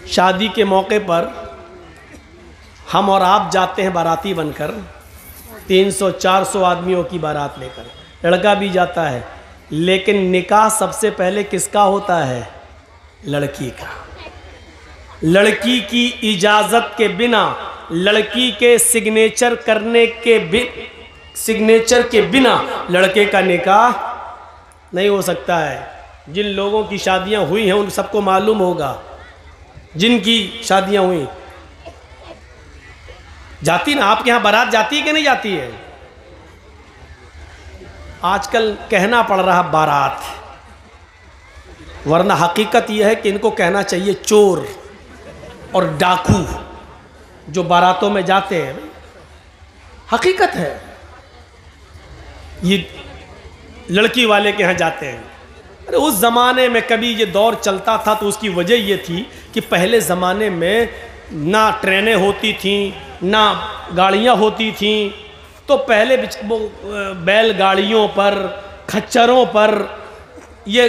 شادی کے موقع پر ہم اور آپ جاتے ہیں باراتی بن کر، 300-400 آدمیوں کی بارات لے کر، لڑکا بھی جاتا ہے، لیکن نکاح سب سے پہلے کس کا ہوتا ہے؟ لڑکی کا۔ لڑکی کی اجازت کے بنا، لڑکی کے سگنیچر کے بنا لڑکے کا نکاح نہیں ہو سکتا ہے۔ جن لوگوں کی شادیاں ہوئی ہیں ان سب کو معلوم ہوگا، جن کی شادیاں ہوئی جاتی نا، آپ کے ہاں بارات جاتی ہے کہ نہیں جاتی ہے؟ آج کل کہنا پڑ رہا بارات، ورنہ حقیقت یہ ہے کہ ان کو کہنا چاہیے چور اور ڈاکو جو باراتوں میں جاتے ہیں۔ حقیقت ہے، یہ لڑکی والے کے ہاں جاتے ہیں۔ ارے اس زمانے میں کبھی یہ دور چلتا تھا تو اس کی وجہ یہ تھی کہ پہلے زمانے میں نہ ٹرینیں ہوتی تھیں، نہ گاڑیاں ہوتی تھیں، تو پہلے بیل گاڑیوں پر، کھچروں پر یہ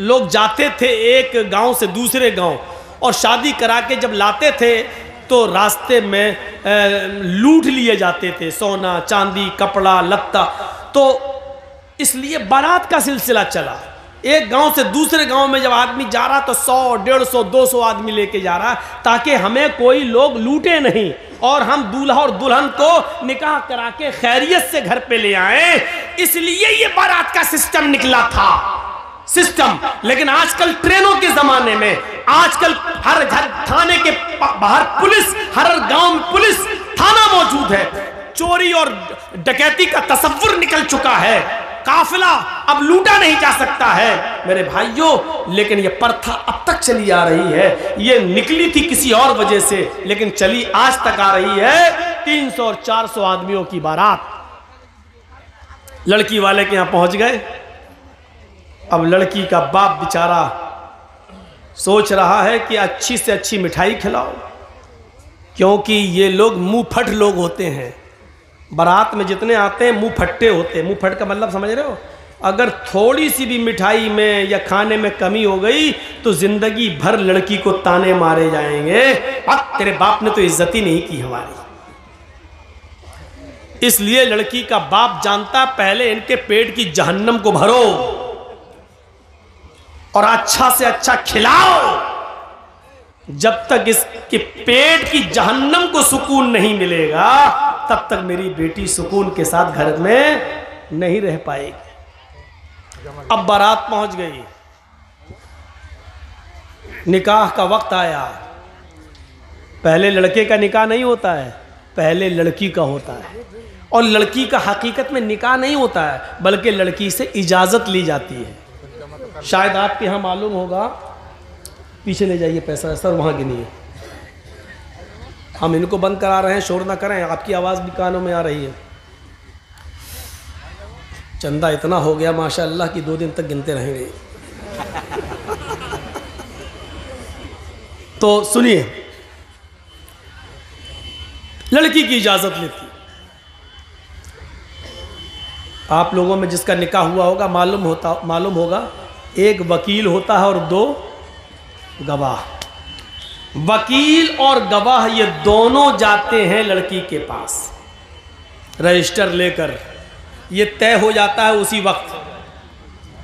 لوگ جاتے تھے ایک گاؤں سے دوسرے گاؤں، اور شادی کرا کے جب لاتے تھے تو راستے میں لوٹ لیے جاتے تھے، سونا چاندی کپڑا لتا۔ تو اس لیے بارات کا سلسلہ چلا، ایک گاؤں سے دوسرے گاؤں میں جب آدمی جا رہا تو 100 150 200 آدمی لے کے جا رہا تاکہ ہمیں کوئی لوگ لوٹے نہیں، اور ہم دولہا اور دلہن کو نکاح کرا کے خیریت سے گھر پہ لے آئیں۔ اس لیے یہ بارات کا سسٹم نکلا تھا، سسٹم۔ لیکن آج کل ٹرینوں کے زمانے میں، آج کل ہر تھانے کے باہر پولیس، ہر گاؤں میں پولیس تھانہ موجود ہے، چوری اور ڈکیتی کا تصور نکل چکا ہے، قافلہ اب لوٹا نہیں جا سکتا ہے میرے بھائیوں۔ لیکن یہ پرتھا اب تک چلی آ رہی ہے، یہ نکلی تھی کسی اور وجہ سے لیکن چلی آج تک آ رہی ہے۔ 300 اور 400 آدمیوں کی بارات لڑکی والے کے یہاں پہنچ گئے۔ اب لڑکی کا باپ بیچارہ سوچ رہا ہے کہ اچھی سے اچھی مٹھائی کھلاؤ، کیونکہ یہ لوگ منہ پھٹ لوگ ہوتے ہیں، بارات میں جتنے آتے ہیں منہ پھٹے ہوتے ہیں۔ منہ پھٹ کا مطلب سمجھ رہے ہو؟ اگر تھوڑی سی بھی مٹھائی میں یا کھانے میں کمی ہو گئی تو زندگی بھر لڑکی کو تانے مارے جائیں گے، تیرے باپ نے تو عزت ہی نہیں کی ہماری۔ اس لیے لڑکی کا باپ جانتا پہلے ان کے پیٹ کی جہنم کو بھرو اور اچھا سے اچھا کھلاؤ، جب تک اس کے پیٹ کی جہنم کو سکون نہیں ملے گا تب تک میری بیٹی سکون کے ساتھ گھر میں نہیں رہ پائے گی۔ اب بارات پہنچ گئی، نکاح کا وقت آیا۔ پہلے لڑکے کا نکاح نہیں ہوتا ہے، پہلے لڑکی کا ہوتا ہے، اور لڑکی کا حقیقت میں نکاح نہیں ہوتا ہے بلکہ لڑکی سے اجازت لی جاتی ہے۔ شاید آپ کے ہاں معلوم ہوگا، پیچھے لے جائیے پیسہ سر، وہاں گنیے، ہم ان کو بند کرا رہے ہیں، شور نہ کریں، آپ کی آواز بھی کانوں میں آ رہی ہے۔ چندہ اتنا ہو گیا ماشاءاللہ کہ 2 دن تک گنتے رہیں گے۔ تو سنیے، لڑکی کی اجازت لیتی، آپ لوگوں میں جس کا نکاح ہوا ہوگا معلوم ہوگا، ایک وکیل ہوتا ہے اور 2 گواہ۔ وکیل اور گواہ یہ دونوں جاتے ہیں لڑکی کے پاس رجسٹر لے کر، یہ طے ہو جاتا ہے اسی وقت،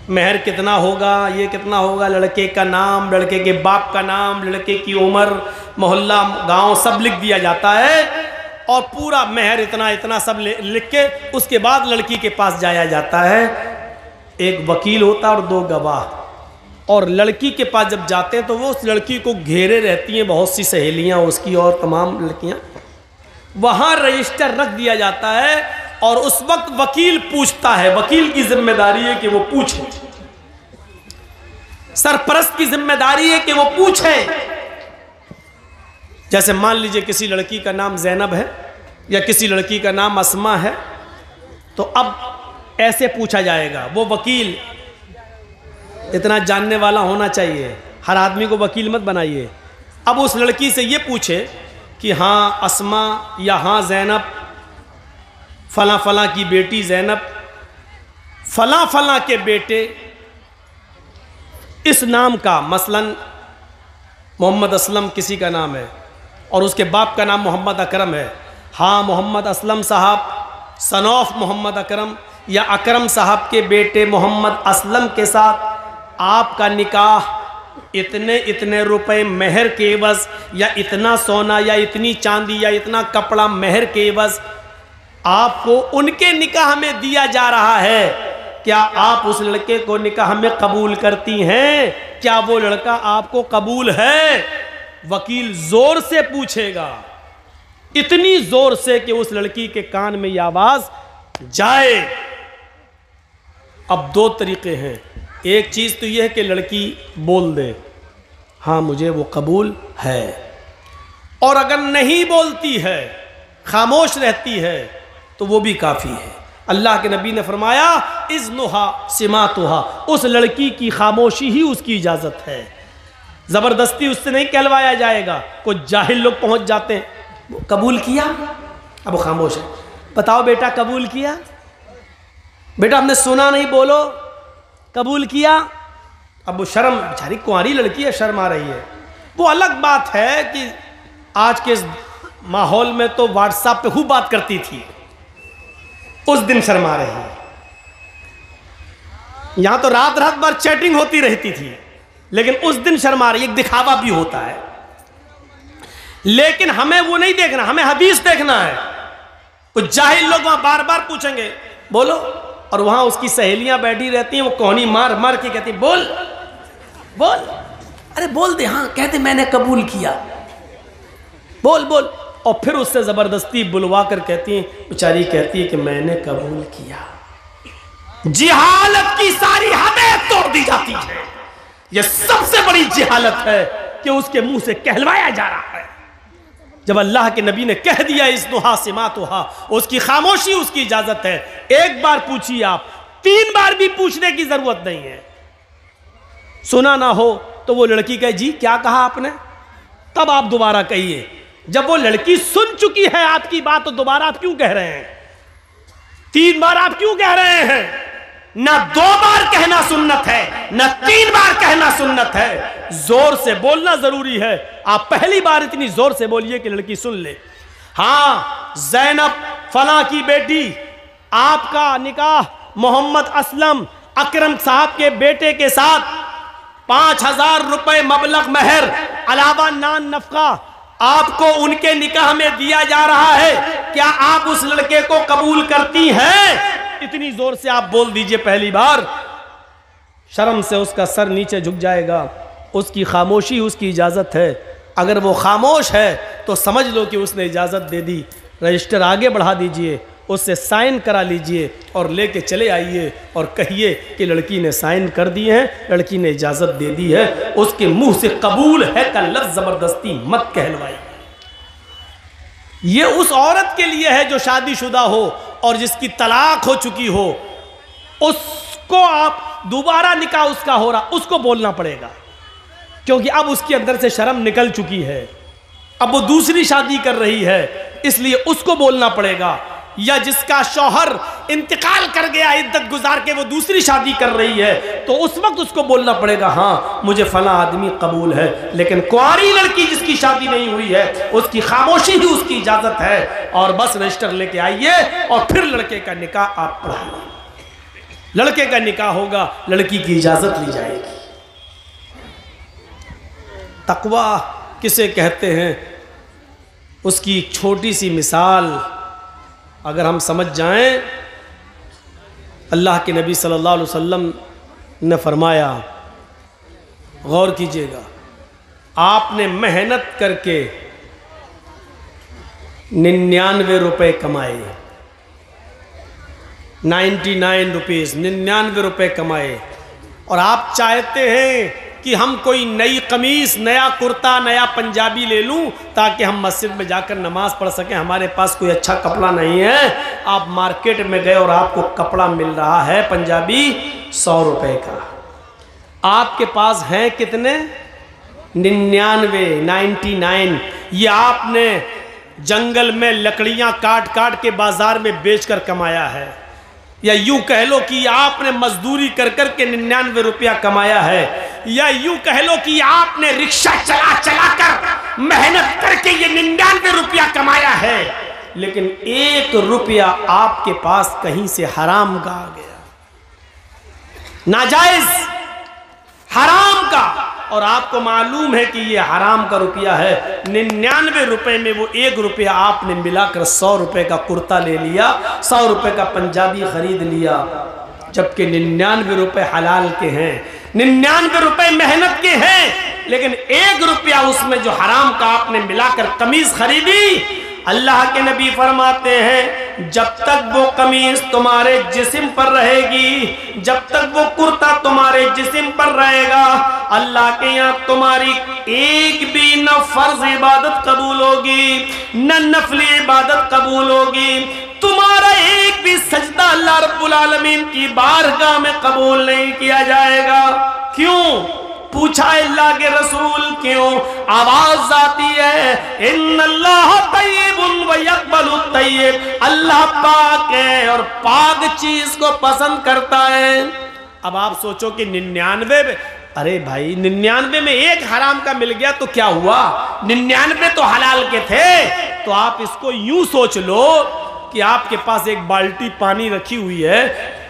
مہر کتنا ہوگا، یہ کتنا ہوگا، لڑکے کا نام، لڑکے کے باپ کا نام، لڑکے کی عمر، محلہ، گاؤں سب لکھ دیا جاتا ہے، اور پورا مہر اتنا اتنا سب لکھ کے اس کے بعد لڑکی کے پاس جایا جاتا ہے۔ ایک وکیل ہوتا ہے اور 2 گواہ، اور لڑکی کے پاس جب جاتے ہیں تو وہ اس لڑکی کو گھیرے رہتی ہیں بہت سی سہیلیاں اس کی اور تمام لڑکیاں، وہاں رجسٹر رکھ دیا جاتا ہے، اور اس وقت وکیل پوچھتا ہے، وکیل کی ذمہ داری ہے کہ وہ پوچھے، سرپرست کی ذمہ داری ہے کہ وہ پوچھے۔ جیسے مان لیجئے کسی لڑکی کا نام زینب ہے یا کسی لڑکی کا نام اسما ہے، تو اب ایسے پوچھا جائے گا، وہ وکیل اتنا جاننے والا ہونا چاہیے، ہر آدمی کو وکیل مت بنائیے۔ اب اس لڑکی سے یہ پوچھے کہ ہاں اسما یا ہاں زینب، فلاں فلاں کی بیٹی زینب، فلاں فلاں کے بیٹے اس نام کا، مثلاً محمد اسلم کسی کا نام ہے اور اس کے باپ کا نام محمد اکرم ہے. ہاں محمد اسلم صاحب سن آف محمد اکرم یا اکرم صاحب کے بیٹے محمد اسلم کے ساتھ آپ کا نکاح اتنے روپے مہر کے عوض یا اتنا سونا یا اتنی چاندی یا اتنا کپڑا مہر کے عوض آپ کو ان کے نکاح میں دیا جا رہا ہے. کیا آپ اس لڑکے کو نکاح میں قبول کرتی ہیں؟ کیا وہ لڑکا آپ کو قبول ہے؟ وکیل زور سے پوچھے گا، اتنی زور سے کہ اس لڑکی کے کان میں یہ آواز جائے. اب دو طریقے ہیں. ایک چیز تو یہ ہے کہ لڑکی بول دے ہاں مجھے وہ قبول ہے، اور اگر نہیں بولتی ہے، خاموش رہتی ہے تو وہ بھی کافی ہے. اللہ کے نبی نے فرمایا اذنھا سماتھا، اس لڑکی کی خاموشی ہی اس کی اجازت ہے. زبردستی اس سے نہیں کہلوایا جائے گا. کچھ جاہل لوگ پہنچ جاتے ہیں، قبول کیا؟ اب وہ خاموش ہے. بتاؤ بیٹا قبول کیا؟ بیٹا ہم نے سنا نہیں، بولو قبول کیا؟ اب وہ شرم، بیچاری کنواری لڑکی ہے، شرم آ رہی ہے. وہ الگ بات ہے کہ آج کے اس ماحول میں تو واٹس ایپ پہ خوب بات کرتی تھی، اس دن شرم آ رہی ہے. یہاں تو رات بھر چیٹنگ ہوتی رہتی تھی، لیکن اس دن شرم آ رہی ہے. ایک دکھاوا بھی ہوتا ہے، لیکن ہمیں وہ نہیں دیکھنا، ہمیں حدیث دیکھنا ہے. کچھ جاہل لوگ وہاں بار بار پوچھیں گے بولو، اور وہاں اس کی سہیلیاں بیٹھی رہتی ہیں، وہ کونی مار مار کے کہتی بول بول، ارے بول دے، ہاں کہتے میں نے قبول کیا، بول بول. اور پھر اس سے زبردستی بلوا کر کہتی ہیں، بیچاری کہتی ہے کہ میں نے قبول کیا. جہالت کی ساری حدیں توڑ دی جاتی ہے. یہ سب سے بڑی جہالت ہے کہ اس کے منہ سے کہلوایا جا رہا ہے. جب اللہ کے نبی نے کہہ دیا اذنھا سماتھا، اس کی خاموشی اس کی اجازت ہے. ایک بار پوچھیے آپ، 3 بار بھی پوچھنے کی ضرورت نہیں ہے. سنا نہ ہو تو وہ لڑکی کہے جی کیا کہا آپ نے، تب آپ دوبارہ کہیے. جب وہ لڑکی سن چکی ہے آپ کی بات تو دوبارہ آپ کیوں کہہ رہے ہیں؟ 3 بار آپ کیوں کہہ رہے ہیں؟ نہ 2 بار کہنا سنت ہے، نہ 3 بار کہنا سنت ہے. زور سے بولنا ضروری ہے. آپ پہلی بار اتنی زور سے بولیے کہ لڑکی سن لے. ہاں زینب فلاں کی بیٹی، آپ کا نکاح محمد اسلم اکرم صاحب کے بیٹے کے ساتھ 5000 روپے مبلغ مہر علاوہ نان نفقہ آپ کو ان کے نکاح میں دیا جا رہا ہے. کیا آپ اس لڑکے کو قبول کرتی ہیں؟ اتنی زور سے آپ بول دیجئے پہلی بار. شرم سے اس کا سر نیچے جھک جائے گا. اس کی خاموشی اس کی اجازت ہے. اگر وہ خاموش ہے تو سمجھ لو کہ اس نے اجازت دے دی. رجسٹر آگے بڑھا دیجئے، اس سے سائن کرا لیجئے اور لے کے چلے آئیے اور کہیے کہ لڑکی نے سائن کر دی ہے، لڑکی نے اجازت دے دی ہے. اس کے منہ سے قبول ہے کا لفظ زبردستی مت کہلوائی. یہ اس عورت کے لیے ہے جو شادی شدہ ہو اور جس کی طلاق ہو چکی ہو. اس کو آپ دوبارہ نکاح اس کا ہو رہا، اس کو بولنا پڑے گا، کیونکہ اب اس کے اندر سے شرم نکل چکی ہے. اب وہ دوسری شادی کر رہی ہے، اس لیے اس کو بولنا پڑے گا. یا جس کا شوہر انتقال کر گیا، عدت گزار کے وہ دوسری شادی کر رہی ہے، تو اس وقت اس کو بولنا پڑے گا ہاں مجھے فلاں آدمی قبول ہے. لیکن کنواری لڑکی جس کی شادی نہیں ہوئی ہے، اس کی خاموشی ہی اس کی اجازت ہے. اور بس رجسٹر لے کے آئیے اور پھر لڑکے کا نکاح آپ پڑھائیے. لڑکے کا نکاح ہوگا، لڑکی کی اجازت لی جائے گی. تقوی کسے کہتے ہیں، اس کی ایک چھوٹی سی مثال اگر ہم سمجھ جائیں. اللہ کے نبی صلی اللہ علیہ وسلم نے فرمایا، غور کیجئے گا، آپ نے محنت کر کے 99 روپے کمائے، 99 روپیز، 99 روپے کمائے، اور آپ چاہتے ہیں کہ ہم کوئی نئی قمیص، نیا کرتا، نیا پنجابی لے لوں تاکہ ہم مسجد میں جا کر نماز پڑھ سکیں. ہمارے پاس کوئی اچھا کپڑا نہیں ہے. آپ مارکیٹ میں گئے اور آپ کو کپڑا مل رہا ہے پنجابی 100 روپے کا. آپ کے پاس ہیں کتنے؟ 99. یہ آپ نے جنگل میں لکڑیاں کاٹ کاٹ کے بازار میں بیچ کر کمایا ہے. یا یوں کہہ لو کہ آپ نے مزدوری کر کر کے 99 روپیہ کمایا ہے، یا یوں کہہ لو کہ آپ نے رکشہ چلا چلا کر محنت کر کے یہ 99 روپیہ کمایا ہے، لیکن 1 روپیہ آپ کے پاس کہیں سے حرام کا آ گیا، ناجائز حرام کا، اور آپ کو معلوم ہے کہ یہ حرام کا روپیہ ہے۔ 99 روپے میں وہ 1 روپیہ آپ نے ملا کر 100 روپے کا کرتا لے لیا، 100 روپے کا پنجابی خرید لیا، جبکہ 99 روپے حلال کے ہیں، 99 روپے محنت کے ہیں، لیکن 1 روپیہ اس میں جو حرام کا آپ نے ملا کر قمیض خریدی۔ اللہ کے نبی فرماتے ہیں جب تک وہ قمیض تمہارے جسم پر رہے گی، جب تک وہ کرتا تمہارے جسم پر رہے گا، اللہ کے یہاں تمہاری ایک بھی نہ فرض عبادت قبول ہوگی نہ نفلی عبادت قبول ہوگی، تمہارا ایک بھی سجدہ اللہ رب العالمین کی بارگاہ میں قبول نہیں کیا جائے گا۔ کیوں؟ پوچھا اللہ کے رسول کیوں؟ آواز آتی ہے ان اللہ طیب و یقبل الطیب، اللہ پاک ہے اور پاک چیز کو پسند کرتا ہے۔ اب آپ سوچو کہ 99 ارے بھائی 99 میں 1 حرام کا مل گیا تو کیا ہوا، 99 تو حلال کے تھے۔ تو آپ اس کو یوں سوچ لو کہ آپ کے پاس ایک بالٹی پانی رکھی ہوئی ہے،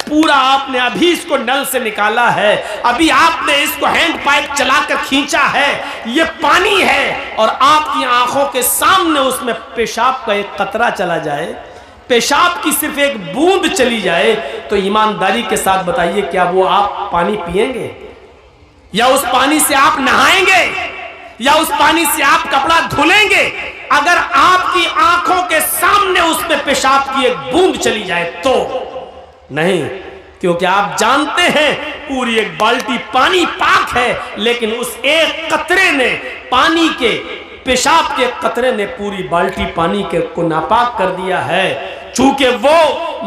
پورا آپ نے ابھی اس کو نل سے نکالا ہے، ابھی آپ نے اس کو ہینڈ پائپ چلا کر کھینچا ہے، یہ پانی ہے، اور آپ کی آنکھوں کے سامنے اس میں پیشاب کا ایک قطرہ چلا جائے، پیشاب کی صرف ایک بوند چلی جائے، تو ایمانداری کے ساتھ بتائیے کیا وہ آپ پانی پئیں گے؟ یا اس پانی سے آپ نہائیں گے؟ یا اس پانی سے آپ کپڑا دھلیں گے؟ اگر آپ کی آنکھوں کے سامنے اس میں پیشاب کی ایک بوند چلی جائے تو نہیں، کیونکہ آپ جانتے ہیں پوری ایک بالٹی پانی پاک ہے، لیکن اس ایک قطرے نے، پانی کے پیشاب کے قطرے نے پوری بالٹی پانی کو ناپاک کر دیا ہے۔ چونکہ وہ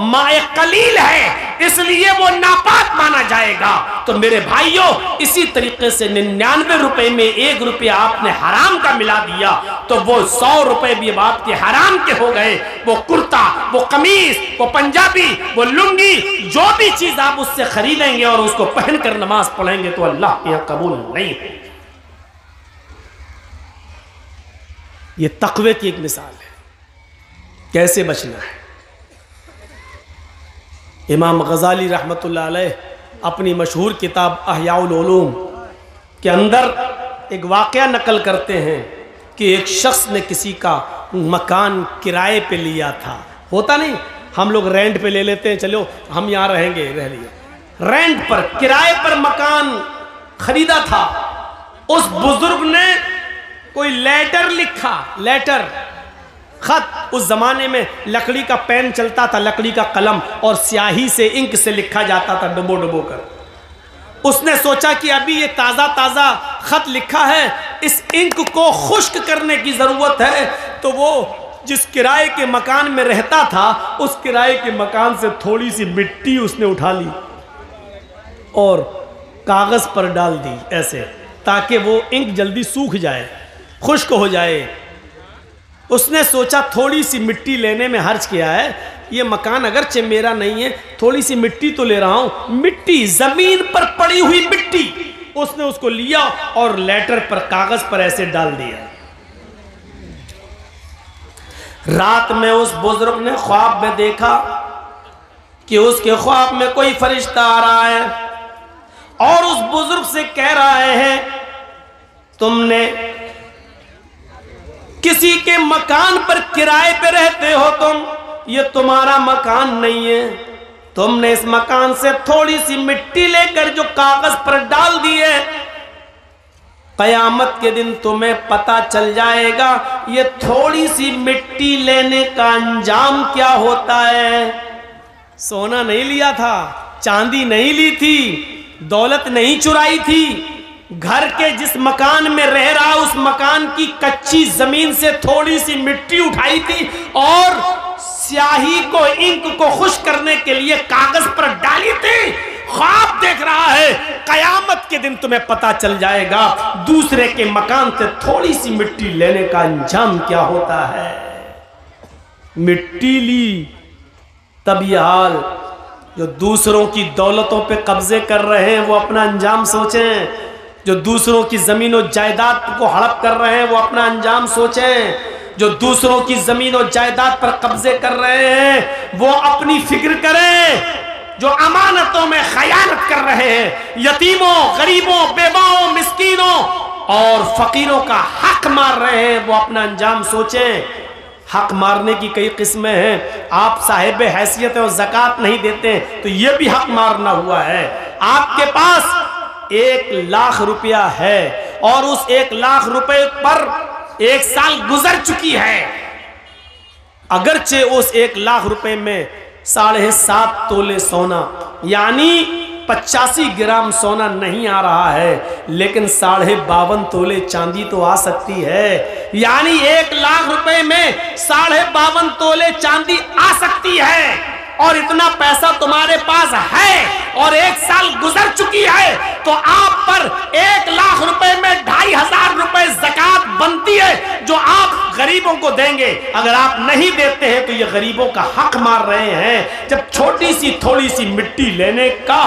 ماء قلیل ہے اس لیے وہ ناپاک مانا جائے گا۔ تو میرے بھائیوں اسی طریقے سے 99 روپے میں 1 روپیہ آپ نے حرام کا ملا دیا تو وہ 100 روپے بھی اب آپ کے حرام کے ہو گئے۔ وہ کرتا، وہ قمیض، وہ پنجابی، وہ لنگی، جو بھی چیز آپ اس سے خریدیں گے اور اس کو پہن کر نماز پڑھیں گے تو اللہ کے یہاں قبول نہیں ہے۔ یہ تقوی کی ایک مثال ہے، کیسے بچنا ہے۔ امام غزالی رحمت اللہ علیہ اپنی مشہور کتاب احیاء العلوم کے اندر ایک واقعہ نقل کرتے ہیں کہ ایک شخص نے کسی کا مکان کرائے پہ لیا تھا۔ ہوتا نہیں ہم لوگ رینٹ پہ لے لیتے ہیں، چلو ہم یہاں رہیں گے، رہ لیا، رینٹ پر کرائے پر مکان خریدا تھا۔ اس بزرگ نے کوئی لیٹر لکھا، لیٹر خط، اس زمانے میں لکڑی کا پین چلتا تھا، لکڑی کا قلم، اور سیاہی سے انک سے لکھا جاتا تھا ڈبو ڈبو کر۔ اس نے سوچا کہ ابھی یہ تازہ تازہ خط لکھا ہے، اس انک کو خشک کرنے کی ضرورت ہے، تو وہ جس کرائے کے مکان میں رہتا تھا اس کرائے کے مکان سے تھوڑی سی مٹی اس نے اٹھا لی اور کاغذ پر ڈال دی ایسے، تاکہ وہ انک جلدی سوکھ جائے، خشک ہو جائے۔ اس نے سوچا تھوڑی سی مٹی لینے میں حرج کیا ہے، یہ مکان اگرچہ میرا نہیں ہے، تھوڑی سی مٹی تو لے رہا ہوں، مٹی، زمین پر پڑی ہوئی مٹی، اس نے اس کو لیا اور لیٹر پر، کاغذ پر ایسے ڈال دیا۔ رات میں اس بزرگ نے خواب میں دیکھا کہ اس کے خواب میں کوئی فرشتہ آ رہا ہے اور اس بزرگ سے کہہ رہے ہیں تم نے کسی کے مکان پر کرائے پہ رہتے ہو، تم، یہ تمہارا مکان نہیں ہے، تم نے اس مکان سے تھوڑی سی مٹی لے کر جو کاغذ پر ڈال دی ہے، قیامت کے دن تمہیں پتہ چل جائے گا یہ تھوڑی سی مٹی لینے کا انجام کیا ہوتا ہے۔ سونا نہیں لیا تھا، چاندی نہیں لی تھی، دولت نہیں چرائی تھی، گھر کے جس مکان میں رہ رہا اس مکان کی کچی زمین سے تھوڑی سی مٹی اٹھائی تھی اور سیاہی کو، انک کو خشک کرنے کے لیے کاغذ پر ڈالی تھی۔ خواب دیکھ رہا ہے قیامت کے دن تمہیں پتا چل جائے گا دوسرے کے مکان سے تھوڑی سی مٹی لینے کا انجام کیا ہوتا ہے۔ مٹی لی تب یہ حال، جو دوسروں کی دولتوں پہ قبضے کر رہے ہیں وہ اپنا انجام سوچیں، جو دوسروں کی زمین و جائیداد کو ہڑپ کر رہے ہیں وہ اپنا انجام سوچیں، جو دوسروں کی زمین و جائیداد پر قبضے کر رہے ہیں وہ اپنی فکر کریں، جو امانتوں میں خیانت کر رہے ہیں، یتیموں، غریبوں، بیواؤں، مسکینوں اور فقیروں کا حق مار رہے ہیں وہ اپنا انجام سوچیں۔ حق مارنے کی کئی قسمیں ہیں، آپ صاحب حیثیت اور زکوٰۃ نہیں دیتے تو یہ بھی حق مارنا ہوا ہے۔ آپ کے پاس 1,00,000 روپیہ ہے اور اس 1,00,000 روپے پر 1 سال گزر چکی ہے، اگرچہ اس 1,00,000 روپے میں 7.5 تولے سونا یعنی 85 گرام سونا نہیں آ رہا ہے، لیکن 52.5 تولے چاندی تو آ سکتی ہے، یعنی 1,00,000 روپے میں 52.5 تولے چاندی آ سکتی ہے، اور اتنا پیسہ تمہارے پاس ہے اور 1 سال گزر چکی ہے تو آپ پر 1,00,000 روپے میں 2,500 روپے زکوٰۃ بنتی ہے جو آپ غریبوں کو دیں گے۔ اگر آپ نہیں دیتے ہیں تو یہ غریبوں کا حق مار رہے ہیں۔ جب چھوٹی سی تھوڑی سی مٹی لینے کا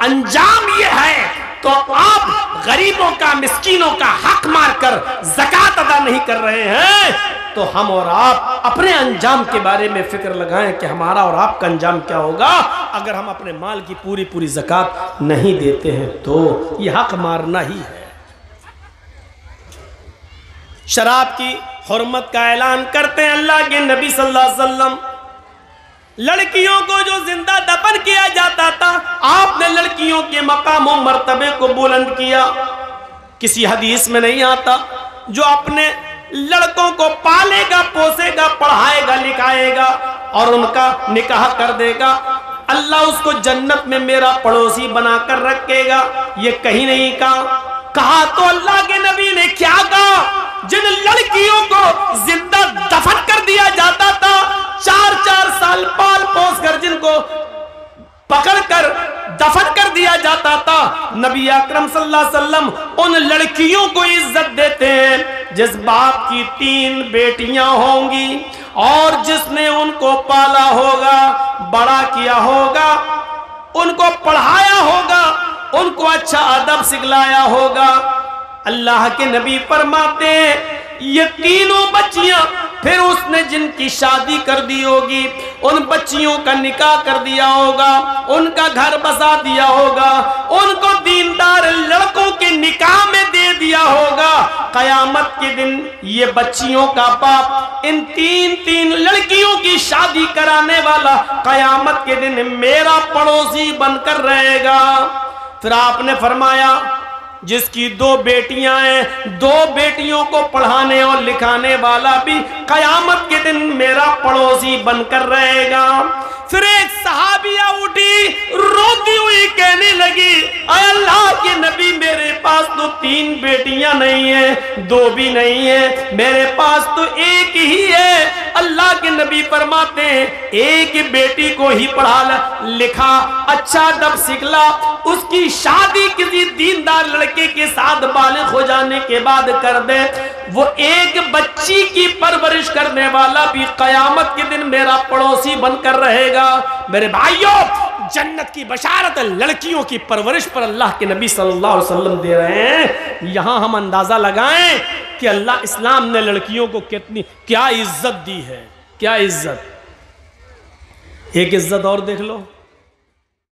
انجام یہ ہے تو آپ غریبوں کا، مسکینوں کا حق مار کر زکوٰۃ ادا نہیں کر رہے ہیں، تو ہم اور آپ اپنے انجام کے بارے میں فکر لگائیں کہ ہمارا اور آپ کا انجام کیا ہوگا اگر ہم اپنے مال کی پوری زکوٰۃ نہیں دیتے ہیں تو یہ حق مارنا ہی ہے۔ شراب کی حرمت کا اعلان کرتے ہیں اللہ کے نبی صلی اللہ علیہ وسلم۔ لڑکیوں کو جو زندہ دفن کیا جاتا تھا، آپ نے لڑکیوں کے مقام و مرتبے کو بلند کیا۔ کسی حدیث میں نہیں آتا جو اپنے لڑکوں کو پالے گا، پوسے گا، پڑھائے گا، لکھائے گا اور ان کا نکاح کر دے گا، اللہ اس کو جنت میں میرا پڑوسی بنا کر رکھے گا، یہ کہیں نہیں کہا تو اللہ کے نبی نے کیا کہا؟ جن لڑکیوں کو زندہ دفن کر دیا جاتا تھا، 4 سال پال پوس کر جن کو پکڑ کر دفن کر دیا جاتا تھا، نبی اکرم صلی اللہ علیہ وسلم ان لڑکیوں کو عزت دیتے ہیں جس باپ کی 3 بیٹیاں ہوں گی اور جس نے ان کو پالا ہوگا، بڑا کیا ہوگا، ان کو پڑھایا ہوگا، ان کو اچھا ادب سکھلایا ہوگا۔ اللہ کے نبی فرماتے ہیں یہ 3 بچیاں، پھر اس نے جن کی شادی کر دی ہوگی، ان بچیوں کا نکاح کر دیا ہوگا، ان کا گھر بسا دیا ہوگا، ان کو دیندار لڑکوں کے نکاح میں دے دیا ہوگا، قیامت کے دن یہ بچیوں کا باپ ان 3 لڑکیوں کی شادی کرانے والا قیامت کے دن میرا پڑوسی بن کر رہے گا۔ پھر آپ نے فرمایا جس کی 2 بیٹیاں ہیں، 2 بیٹیوں کو پڑھانے اور لکھانے والا بھی قیامت کے دن میرا پڑوسی بن کر رہے گا۔ پھر ایک صحابیہ اٹھی روتی ہوئی کہنے لگی اے اللہ کے نبی میرے پاس تو 3 بیٹیاں نہیں ہیں، 2 بھی نہیں ہیں، میرے پاس تو 1 ہی ہے۔ اللہ کے نبی فرماتے ہیں 1 بیٹی کو ہی پڑھا لکھا، اچھا ادب سکھلا، اس کی شادی کسی دیندار لڑکے کے ساتھ بالغ ہو جانے کے بعد کر دے، وہ 1 بچی کی پرورش کرنے والا بھی قیامت کے دن میرا پڑوسی بن کر رہے گا۔ میرے بھائیوں، جنت کی بشارت لڑکیوں کی پرورش پر اللہ کے نبی صلی اللہ علیہ وسلم دے رہے ہیں۔ یہاں ہم اندازہ لگائیں کہ اللہ اسلام نے لڑکیوں کو کیا عزت دی ہے، کیا عزت۔ ایک عزت اور دیکھ لو،